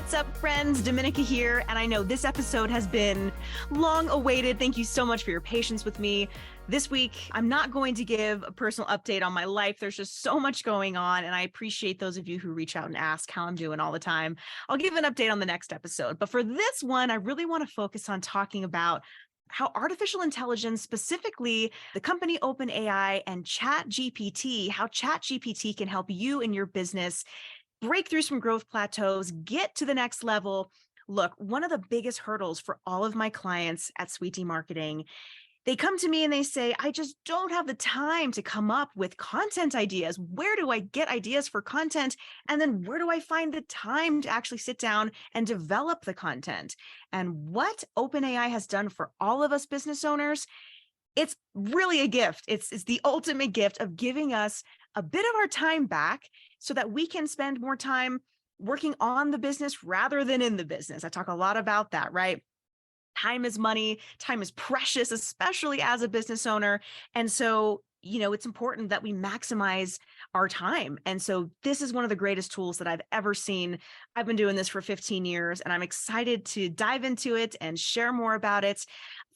What's up, friends? Dominica here, and I know this episode has been long awaited. Thank you so much for your patience with me. This week, I'm not going to give a personal update on my life. There's just so much going on, and I appreciate those of you who reach out and ask how I'm doing all the time. I'll give an update on the next episode, but for this one, I really want to focus on talking about how artificial intelligence, specifically the company OpenAI and ChatGPT, how ChatGPT can help you in your business break through some growth plateaus, get to the next level. Look, one of the biggest hurdles for all of my clients at Sweet Tea Marketing, they come to me and they say, I just don't have the time to come up with content ideas. Where do I get ideas for content? And then where do I find the time to actually sit down and develop the content? And what OpenAI has done for all of us business owners, it's really a gift. It's the ultimate gift of giving us a bit of our time back so that we can spend more time working on the business rather than in the business. I talk a lot about that, right? Time is money. Time is precious, especially as a business owner. And so, it's important that we maximize our time. And so this is one of the greatest tools that I've ever seen. I've been doing this for 15 years, and I'm excited to dive into it and share more about it.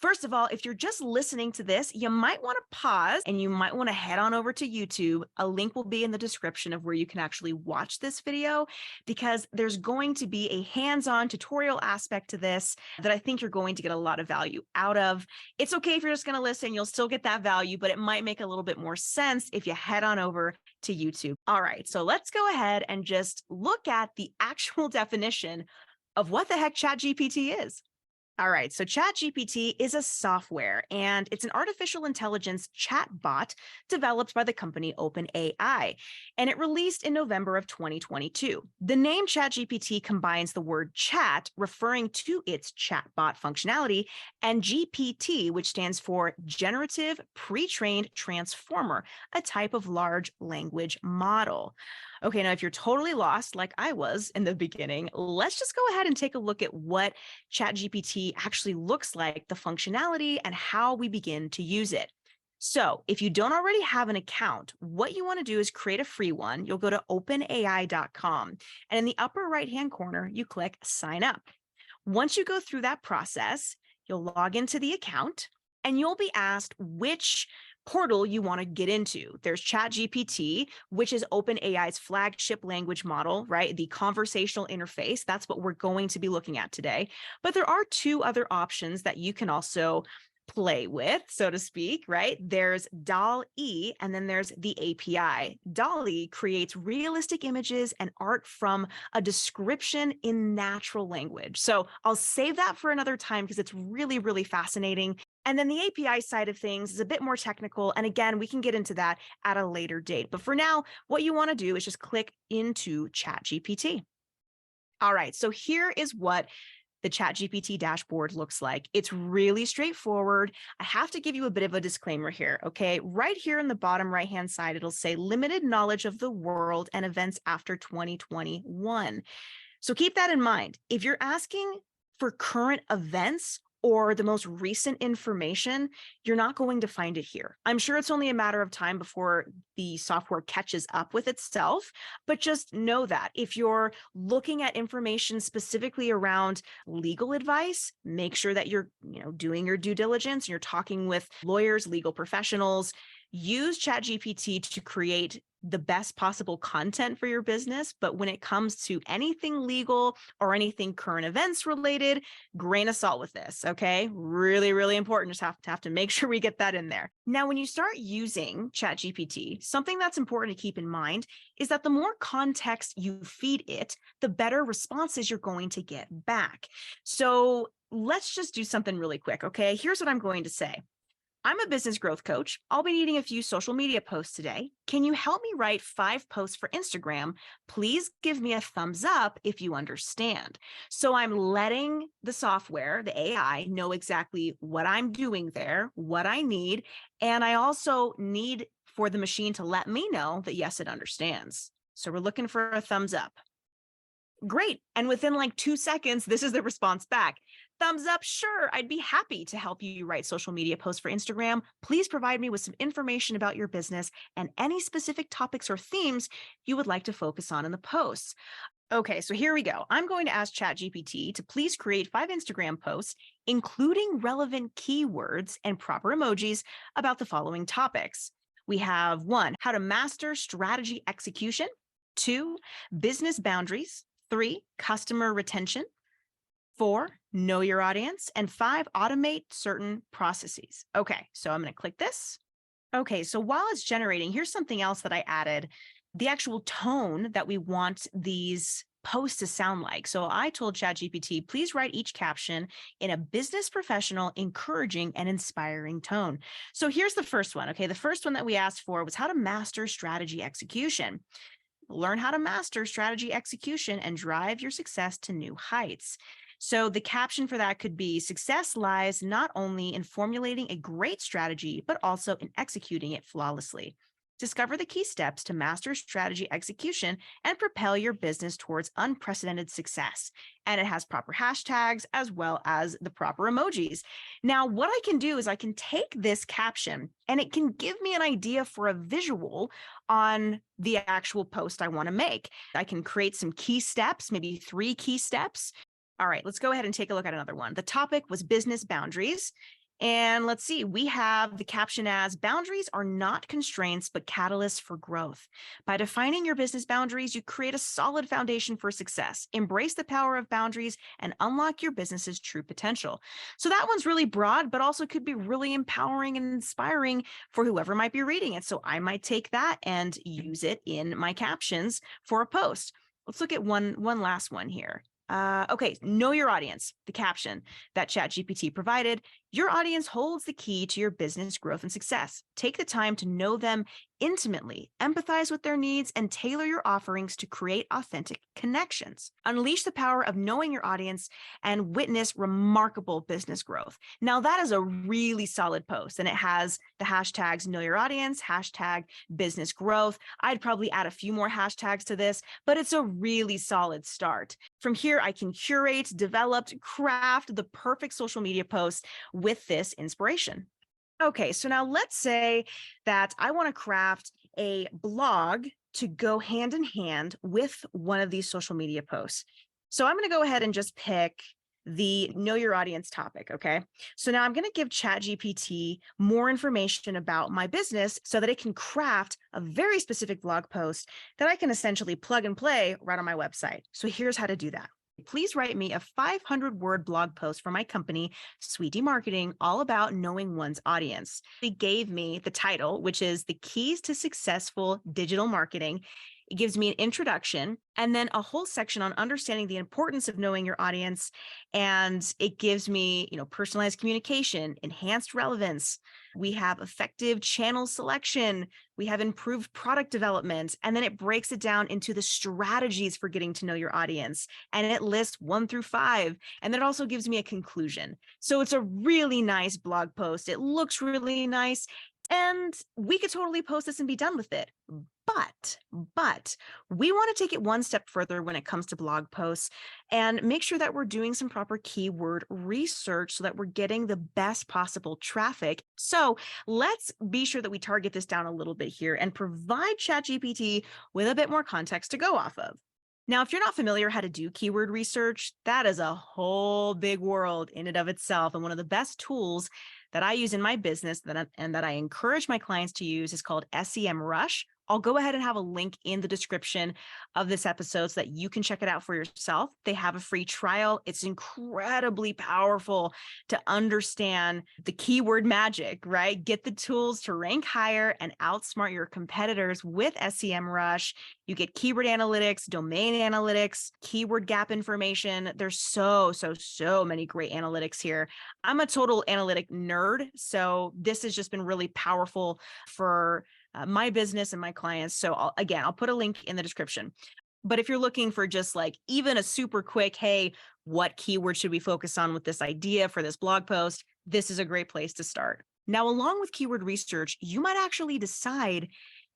First of all, if you're just listening to this, you might want to pause and you might want to head on over to YouTube. A link will be in the description of where you can actually watch this video, because there's going to be a hands-on tutorial aspect to this that I think you're going to get a lot of value out of. It's okay if you're just going to listen, you'll still get that value, but it might make a little bit more sense if you head on over to YouTube. All right, so let's go ahead and just look at the actual definition of what the heck ChatGPT is. All right, so ChatGPT is a software, and it's an artificial intelligence chatbot developed by the company OpenAI, and it released in November of 2022. The name ChatGPT combines the word chat, referring to its chatbot functionality, and GPT, which stands for Generative Pre-trained Transformer, a type of large language model. Okay, now if you're totally lost, like I was in the beginning, let's just go ahead and take a look at what ChatGPT actually looks like, the functionality, and how we begin to use it. So if you don't already have an account, what you want to do is create a free one. You'll go to openai.com, and in the upper right-hand corner, you click sign up. Once you go through that process, you'll log into the account, and you'll be asked which portal you want to get into. There's ChatGPT, which is OpenAI's flagship language model, right? The conversational interface. That's what we're going to be looking at today. But there are two other options that you can also play with, so to speak, right? There's DALL-E, and then there's the API. DALL-E creates realistic images and art from a description in natural language. So I'll save that for another time because it's really, really fascinating. And then the API side of things is a bit more technical. And again, we can get into that at a later date. But for now, what you want to do is just click into ChatGPT. All right, so here is what the ChatGPT dashboard looks like. It's really straightforward. I have to give you a bit of a disclaimer here, okay? Right here in the bottom right-hand side, it'll say limited knowledge of the world and events after 2021. So keep that in mind. If you're asking for current events or the most recent information, you're not going to find it here. I'm sure it's only a matter of time before the software catches up with itself, but just know that if you're looking at information specifically around legal advice, make sure that you're doing your due diligence, you're talking with lawyers, legal professionals. Use ChatGPT to create the best possible content for your business. But when it comes to anything legal or anything current events related, grain of salt with this, okay? Really, really important. Just have to make sure we get that in there. Now, when you start using ChatGPT, something that's important to keep in mind is that the more context you feed it, the better responses you're going to get back. So let's just do something really quick, okay? Here's what I'm going to say. I'm a business growth coach. I'll be needing a few social media posts today. Can you help me write 5 posts for Instagram? Please give me a thumbs up if you understand. So I'm letting the software, the AI, know exactly what I'm doing there, what I need. And I also need for the machine to let me know that, yes, it understands. So we're looking for a thumbs up. Great. And within like 2 seconds, this is the response back. Thumbs up, sure, I'd be happy to help you write social media posts for Instagram. Please provide me with some information about your business and any specific topics or themes you would like to focus on in the posts. Okay, so here we go. I'm going to ask ChatGPT to please create 5 Instagram posts, including relevant keywords and proper emojis about the following topics. We have 1, how to master strategy execution; 2, business boundaries; 3, customer retention; 4, know your audience; and 5, automate certain processes. Okay, so I'm going to click this. Okay, so while it's generating, here's something else that I added: the actual tone that we want these posts to sound like. So I told ChatGPT, please write each caption in a business professional, encouraging, and inspiring tone. So here's the first one. Okay, the first one that we asked for was how to master strategy execution. Learn how to master strategy execution and drive your success to new heights. So the caption for that could be: success lies not only in formulating a great strategy, but also in executing it flawlessly. Discover the key steps to master strategy execution and propel your business towards unprecedented success. And it has proper hashtags as well as the proper emojis. Now, what I can do is I can take this caption and it can give me an idea for a visual on the actual post I want to make. I can create some key steps, maybe 3 key steps. All right, let's go ahead and take a look at another one. The topic was business boundaries. And let's see, we have the caption as: boundaries are not constraints, but catalysts for growth. By defining your business boundaries, you create a solid foundation for success. Embrace the power of boundaries and unlock your business's true potential. So that one's really broad, but also could be really empowering and inspiring for whoever might be reading it. So I might take that and use it in my captions for a post. Let's look at one last one here. Okay, know your audience, the caption that ChatGPT provided. Your audience holds the key to your business growth and success. Take the time to know them intimately, empathize with their needs, and tailor your offerings to create authentic connections. Unleash the power of knowing your audience and witness remarkable business growth. Now, that is a really solid post, and it has the hashtags know your audience, hashtag business growth. I'd probably add a few more hashtags to this, but it's a really solid start. From here, I can curate, develop, craft the perfect social media post with this inspiration. Okay, so now let's say that I want to craft a blog to go hand in hand with one of these social media posts. So I'm going to go ahead and just pick the know your audience topic. Okay, so now I'm going to give ChatGPT more information about my business so that it can craft a very specific blog post that I can essentially plug and play right on my website. So here's how to do that. Please write me a 500-word blog post for my company, Sweetie Marketing, all about knowing one's audience. They gave me the title, which is The Keys to Successful Digital Marketing. It gives me an introduction and then a whole section on understanding the importance of knowing your audience. And it gives me, personalized communication, enhanced relevance. We have effective channel selection. We have improved product development. And then it breaks it down into the strategies for getting to know your audience. And it lists 1 through 5. And then it also gives me a conclusion. So it's a really nice blog post. It looks really nice. And we could totally post this and be done with it. But we want to take it one step further when it comes to blog posts and make sure that we're doing some proper keyword research so that we're getting the best possible traffic. So let's be sure that we target this down a little bit here and provide ChatGPT with a bit more context to go off of. Now, if you're not familiar how to do keyword research, that is a whole big world in and of itself. And one of the best tools that I use in my business and that I encourage my clients to use is called SEMrush. I'll go ahead and have a link in the description of this episode so that you can check it out for yourself. They have a free trial. It's incredibly powerful to understand the keyword magic, right? Get the tools to rank higher and outsmart your competitors with SEMrush. You get keyword analytics, domain analytics, keyword gap information. There's so many great analytics here. I'm a total analytic nerd, so this has just been really powerful for my business and my clients. So I'll put a link in the description. But if you're looking for just like even a super quick, hey, what keyword should we focus on with this idea for this blog post? This is a great place to start. Now, along with keyword research, you might actually decide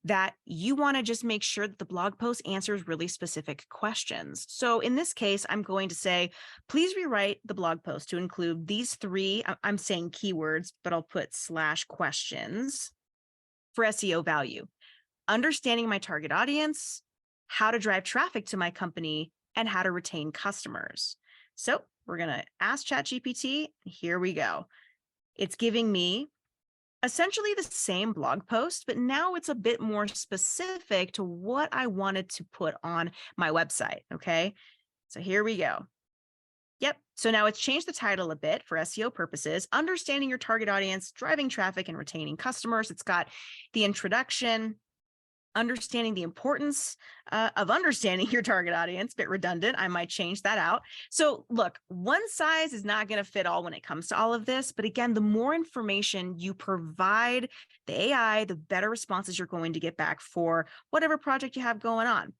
that you want to just make sure that the blog post answers really specific questions. So in this case, I'm going to say, please rewrite the blog post to include these 3, I'm saying keywords, but I'll put /questions for SEO value: understanding my target audience, how to drive traffic to my company, and how to retain customers. So we're going to ask ChatGPT. Here we go. It's giving me essentially the same blog post, but now it's a bit more specific to what I wanted to put on my website. Okay. So here we go. Yep. So now it's changed the title a bit for SEO purposes, understanding your target audience, driving traffic and retaining customers. It's got the introduction, understanding the importance of understanding your target audience. Bit redundant. I might change that out. So look, one size is not going to fit all when it comes to all of this. But again, the more information you provide the AI, the better responses you're going to get back for whatever project you have going on.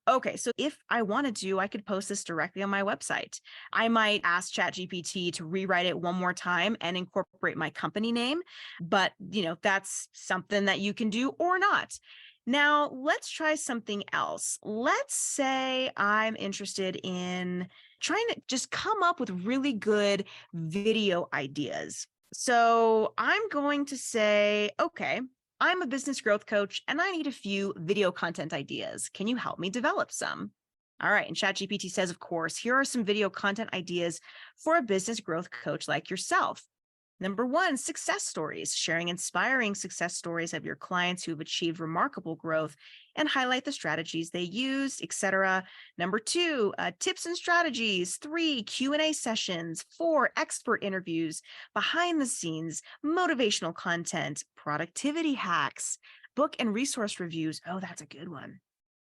Okay, so if I wanted to, I could post this directly on my website. I might ask ChatGPT to rewrite it one more time and incorporate my company name, but that's something that you can do or not. Now, let's try something else. Let's say I'm interested in trying to just come up with really good video ideas. So I'm going to say, okay, I'm a business growth coach and I need a few video content ideas. Can you help me develop some? All right. And ChatGPT says, of course, here are some video content ideas for a business growth coach like yourself. Number one, success stories, sharing inspiring success stories of your clients who have achieved remarkable growth and highlight the strategies they used, etc. Number two, tips and strategies. Three, Q&A sessions. Four, expert interviews, behind the scenes, motivational content, productivity hacks, book and resource reviews. Oh, that's a good one.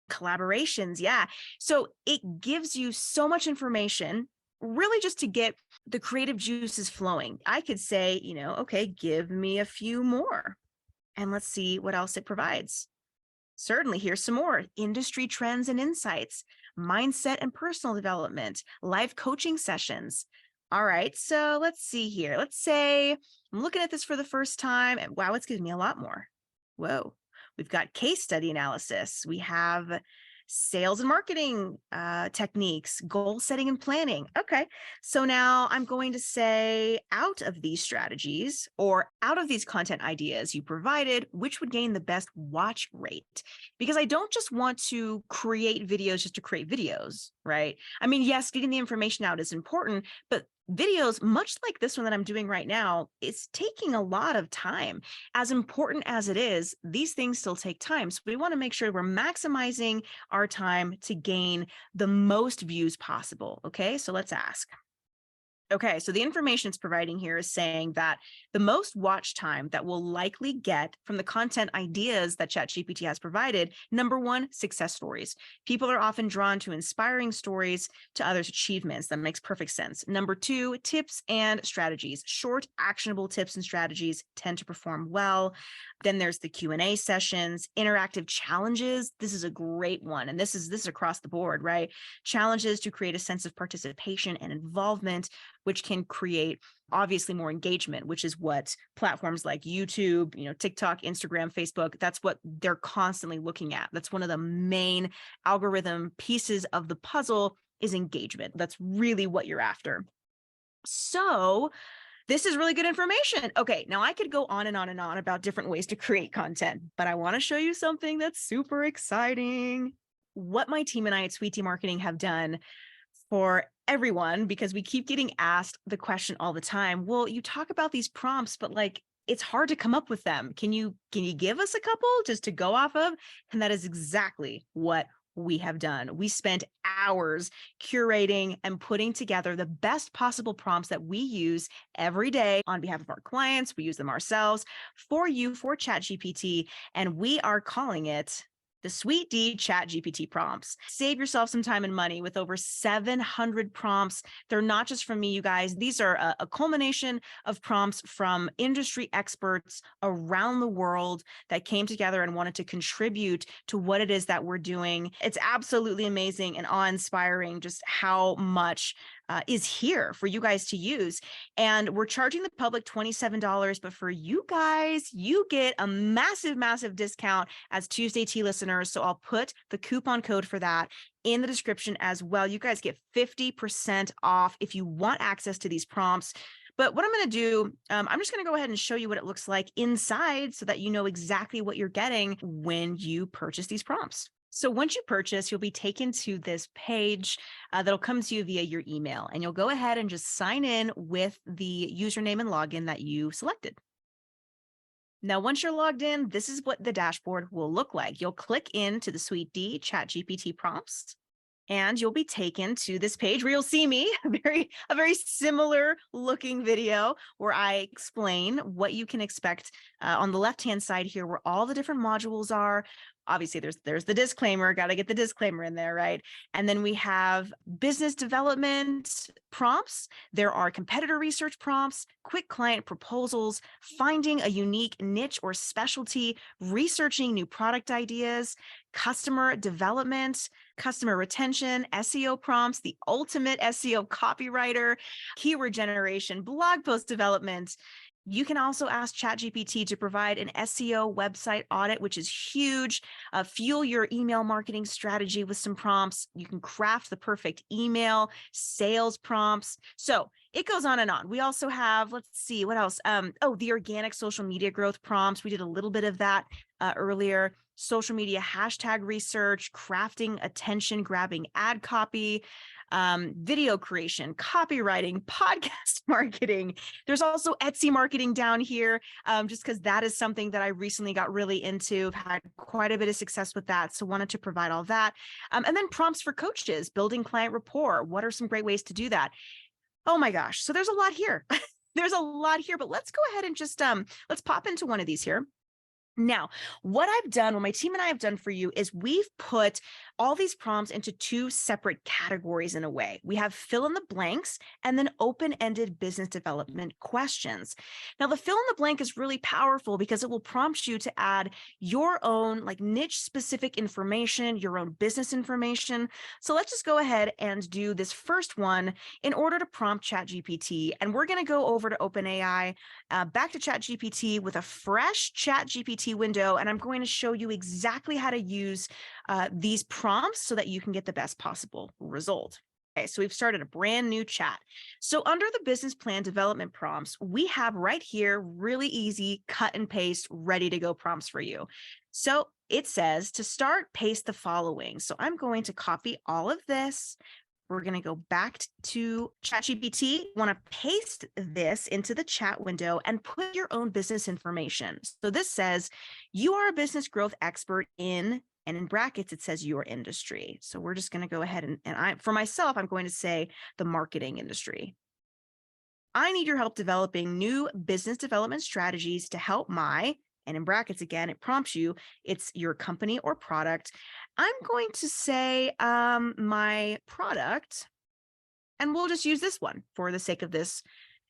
Collaborations. Yeah. So it gives you so much information really just to get the creative juices flowing. I could say, okay, give me a few more and let's see what else it provides. Certainly, here's some more: industry trends and insights, mindset and personal development, live coaching sessions. All right, so let's see here. Let's say I'm looking at this for the first time and wow, it's giving me a lot more. Whoa, we've got case study analysis. We have sales and marketing techniques, goal setting and planning. Okay, so now I'm going to say, out of these strategies or out of these content ideas you provided, which would gain the best watch rate? Because I don't just want to create videos just to create videos, right? I mean, yes, getting the information out is important, but videos, much like this one that I'm doing right now, is taking a lot of time. As important as it is, these things still take time. So we want to make sure we're maximizing our time to gain the most views possible. Okay, so let's ask. Okay, so the information it's providing here is saying that the most watch time that we'll likely get from the content ideas that ChatGPT has provided, number one, success stories. People are often drawn to inspiring stories to others' achievements. That makes perfect sense. Number two, tips and strategies. Short, actionable tips and strategies tend to perform well. Then there's the Q&A sessions, interactive challenges. This is a great one. And this is across the board, right? Challenges to create a sense of participation and involvement, which can create obviously more engagement, which is what platforms like YouTube, TikTok, Instagram, Facebook, that's what they're constantly looking at. That's one of the main algorithm pieces of the puzzle is engagement. That's really what you're after. So this is really good information. Okay, now I could go on and on and on about different ways to create content, but I want to show you something that's super exciting. What my team and I at Sweet Tea Marketing have done for everyone, because we keep getting asked the question all the time. Well, you talk about these prompts, but it's hard to come up with them. Can you give us a couple just to go off of? And that is exactly what we have done. We spent hours curating and putting together the best possible prompts that we use every day on behalf of our clients. We use them ourselves for you, for ChatGPT, and we are calling it the Sweet D ChatGPT prompts. Save yourself some time and money with over 700 prompts. They're not just from me, you guys. These are a culmination of prompts from industry experts around the world that came together and wanted to contribute to what it is that we're doing. It's absolutely amazing and awe-inspiring just how much is here for you guys to use. And we're charging the public $27, but for you guys, you get a massive, massive discount as Tuesday Tea listeners. So I'll put the coupon code for that in the description as well. You guys get 50% off if you want access to these prompts. But what I'm going to do, I'm just going to go ahead and show you what it looks like inside so that you know exactly what you're getting when you purchase these prompts. So once you purchase, you'll be taken to this page that'll come to you via your email, and you'll go ahead and just sign in with the username and login that you selected. Now, once you're logged in, this is what the dashboard will look like. You'll click into the Suite D ChatGPT prompts, and you'll be taken to this page where you'll see me, a very similar looking video where I explain what you can expect on the left-hand side here, where all the different modules are. Obviously, there's the disclaimer, got to get the disclaimer in there, right? And then we have business development prompts. There are competitor research prompts, quick client proposals, finding a unique niche or specialty, researching new product ideas, customer development, customer retention, SEO prompts, the ultimate SEO copywriter, keyword generation, blog post development. You can also ask ChatGPT to provide an SEO website audit, which is huge. Fuel your email marketing strategy with some prompts. You can craft the perfect email, sales prompts. So it goes on and on. We also have, let's see, what else? The organic social media growth prompts. We did a little bit of that earlier. Social media hashtag research, crafting attention, grabbing ad copy, video creation, copywriting, podcast marketing. There's also Etsy marketing down here, just because that is something that I recently got really into. I've had quite a bit of success with that, so wanted to provide all that. And then prompts for coaches, building client rapport. What are some great ways to do that? Oh my gosh, so there's a lot here. There's a lot here, but let's go ahead and just let's pop into one of these here. Now, what my team and I have done for you is we've put all these prompts into two separate categories in a way. We have fill in the blanks and then open-ended business development questions. Now, the fill in the blank is really powerful because it will prompt you to add your own niche specific information, your own business information. So let's just go ahead and do this first one in order to prompt ChatGPT. And we're going to go over to OpenAI, back to ChatGPT with a fresh ChatGPT window, and I'm going to show you exactly how to use these prompts so that you can get the best possible result. Okay, so we've started a brand new chat. So under the business plan development prompts, we have right here really easy cut and paste, ready to go prompts for you. So it says to start, paste the following. So I'm going to copy all of this. We're going to go back to ChatGPT. Want to paste this into the chat window and put your own business information. So this says you are a business growth expert in, and in brackets, it says your industry. So we're just going to go ahead and for myself, I'm going to say the marketing industry. I need your help developing new business development strategies to help and in brackets again, it prompts you, it's your company or product. I'm going to say my product, and we'll just use this one for the sake of this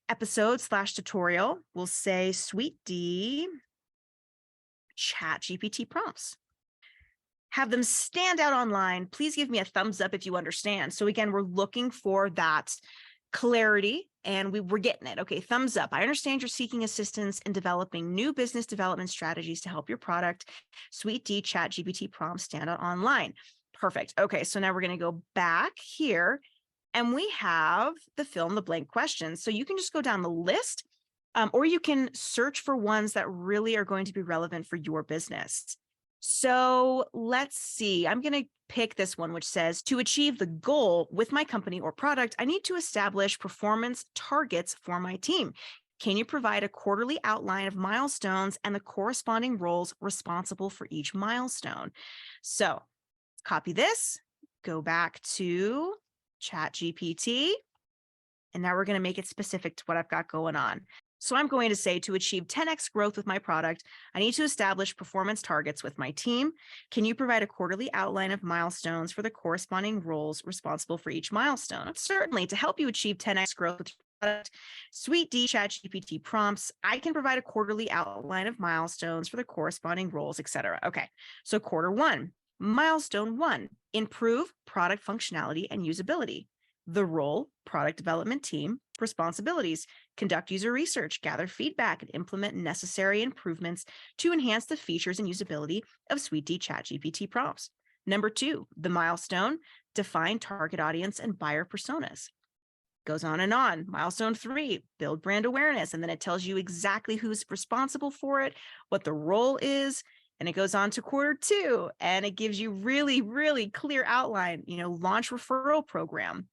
episode / tutorial. We'll say Suite D ChatGPT prompts. Have them stand out online. Please give me a thumbs up if you understand. So again, we're looking for that clarity, and we're getting it. Okay, thumbs up. I understand you're seeking assistance in developing new business development strategies to help your product. Suite D ChatGPT prompts stand out online. Perfect. Okay, so now we're going to go back here, and we have the fill in the blank questions. So you can just go down the list, or you can search for ones that really are going to be relevant for your business. So let's see. I'm going to pick this one, which says, to achieve the goal with my company or product, I need to establish performance targets for my team. Can you provide a quarterly outline of milestones and the corresponding roles responsible for each milestone? So copy this, go back to ChatGPT, and now we're going to make it specific to what I've got going on. So I'm going to say, to achieve 10x growth with my product, I need to establish performance targets with my team. Can you provide a quarterly outline of milestones for the corresponding roles responsible for each milestone? Certainly, to help you achieve 10x growth with your product, Suite D ChatGPT prompts, I can provide a quarterly outline of milestones for the corresponding roles, etc. Okay, so quarter one, milestone 1, improve product functionality and usability. The role, product development team, responsibilities, conduct user research, gather feedback, and implement necessary improvements to enhance the features and usability of Suite D ChatGPT prompts. Number 2, the milestone, define target audience and buyer personas. Goes on and on. Milestone 3, build brand awareness. And then it tells you exactly who's responsible for it, what the role is, And it goes on to quarter two, and it gives you really, really clear outline, launch referral program.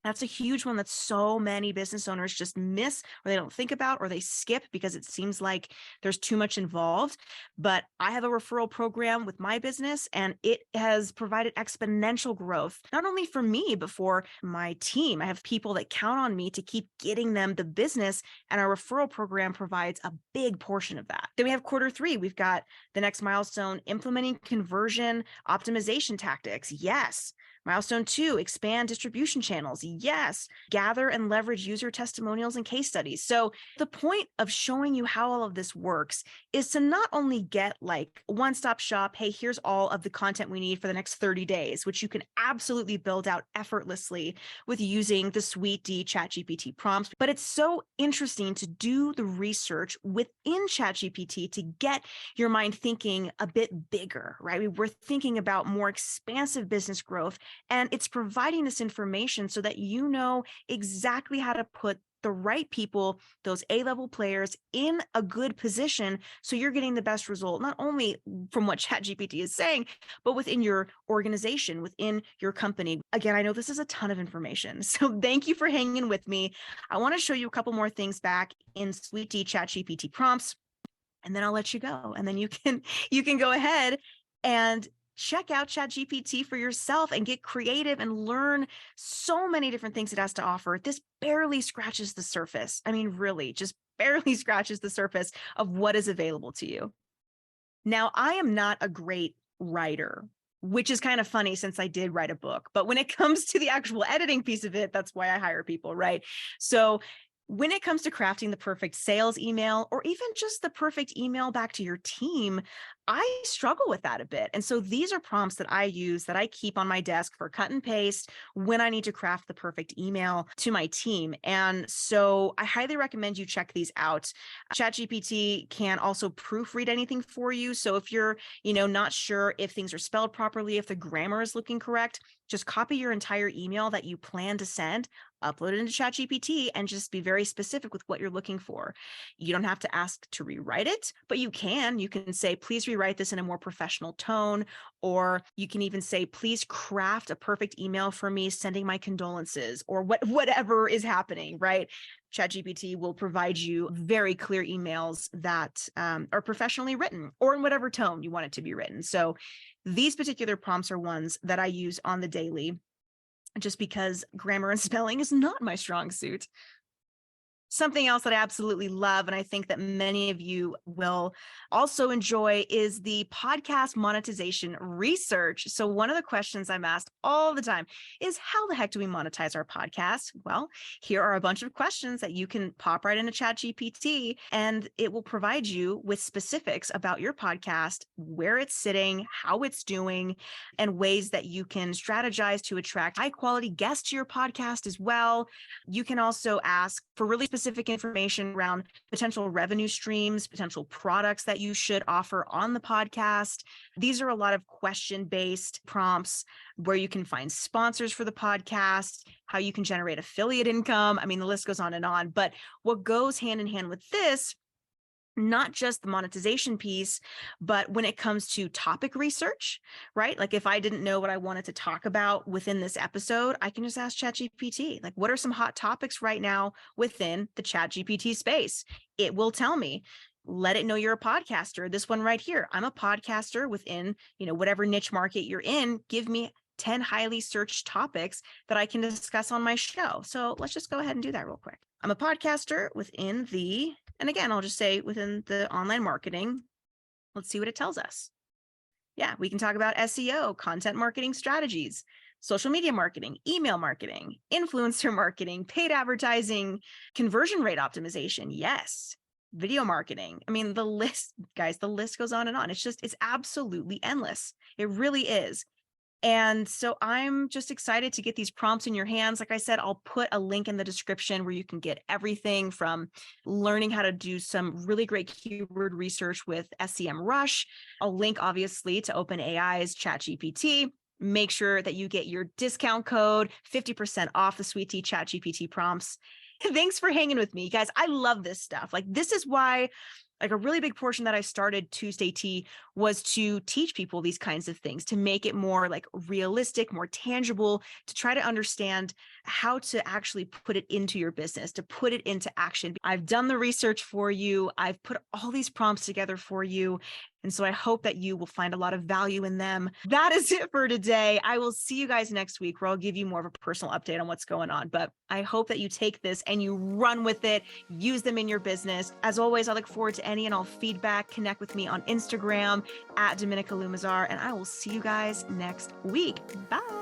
That's a huge one that so many business owners just miss, or they don't think about, or they skip because it seems like there's too much involved. But I have a referral program with my business, and it has provided exponential growth, not only for me, but for my team. I have people that count on me to keep getting them the business, and our referral program provides a big portion of that. Then we have quarter three. We've got the next milestone, implementing conversion optimization tactics. Yes. Milestone two, expand distribution channels. Yes. Gather and leverage user testimonials and case studies. So the point of showing you how all of this works is to not only get like one-stop shop, hey, here's all of the content we need for the next 30 days, which you can absolutely build out effortlessly with using the Sweet D ChatGPT prompts. But it's so interesting to do the research within ChatGPT to get your mind thinking a bit bigger, right? We're thinking about more expansive business growth. And it's providing this information so that you know exactly how to put the right people, those A-level players, in a good position so you're getting the best result, not only from what ChatGPT is saying, but within your organization, within your company. Again, I know this is a ton of information, so thank you for hanging with me. I want to show you a couple more things back in Sweet D ChatGPT prompts, and then I'll let you go. And then you can go ahead and check out ChatGPT for yourself and get creative and learn so many different things it has to offer. This barely scratches the surface. I mean, really, just barely scratches the surface of what is available to you. Now, I am not a great writer, which is kind of funny since I did write a book. But when it comes to the actual editing piece of it, that's why I hire people, right? So when it comes to crafting the perfect sales email, or even just the perfect email back to your team, I struggle with that a bit. And so these are prompts that I use, that I keep on my desk for cut and paste when I need to craft the perfect email to my team. And so I highly recommend you check these out. ChatGPT can also proofread anything for you. So if you're, not sure if things are spelled properly, if the grammar is looking correct, just copy your entire email that you plan to send, upload it into ChatGPT, and just be very specific with what you're looking for. You don't have to ask to rewrite it, but you can. You can say, please rewrite this in a more professional tone, or you can even say, please craft a perfect email for me, sending my condolences, or whatever is happening, right? ChatGPT will provide you very clear emails that are professionally written, or in whatever tone you want it to be written. So these particular prompts are ones that I use on the daily, just because grammar and spelling is not my strong suit. Something else that I absolutely love, and I think that many of you will also enjoy, is the podcast monetization research. So one of the questions I'm asked all the time is, how the heck do we monetize our podcast? Well, here are a bunch of questions that you can pop right into ChatGPT, and it will provide you with specifics about your podcast, where it's sitting, how it's doing, and ways that you can strategize to attract high quality guests to your podcast as well. You can also ask for really specific information around potential revenue streams, potential products that you should offer on the podcast. These are a lot of question-based prompts where you can find sponsors for the podcast, how you can generate affiliate income. I mean, the list goes on and on. But what goes hand in hand with this, not just the monetization piece, but when it comes to topic research, right? Like if I didn't know what I wanted to talk about within this episode, I can just ask ChatGPT, like, what are some hot topics right now within the ChatGPT space? It will tell me. Let it know you're a podcaster. This one right here, I'm a podcaster within, whatever niche market you're in. Give me 10 highly searched topics that I can discuss on my show. So let's just go ahead and do that real quick. I'm a podcaster within and again, I'll just say within the online marketing. Let's see what it tells us. Yeah, we can talk about SEO, content marketing strategies, social media marketing, email marketing, influencer marketing, paid advertising, conversion rate optimization. Yes. Video marketing. I mean, the list goes on and on. It's absolutely endless. It really is. And so I'm just excited to get these prompts in your hands. Like I said, I'll put a link in the description where you can get everything from learning how to do some really great keyword research with SEMrush. I'll link obviously to OpenAI's ChatGPT. Make sure that you get your discount code, 50% off the Sweet D ChatGPT prompts. Thanks for hanging with me, guys. I love this stuff. Like, this is why, like, a really big portion that I started Tuesday Tea was to teach people these kinds of things, to make it more like realistic, more tangible, to try to understand how to actually put it into your business, to put it into action. I've done the research for you. I've put all these prompts together for you. And so I hope that you will find a lot of value in them. That is it for today. I will see you guys next week where I'll give you more of a personal update on what's going on. But I hope that you take this and you run with it, use them in your business. As always, I look forward to any and all feedback. Connect with me on Instagram at Dominica Lumazar, and I will see you guys next week. Bye.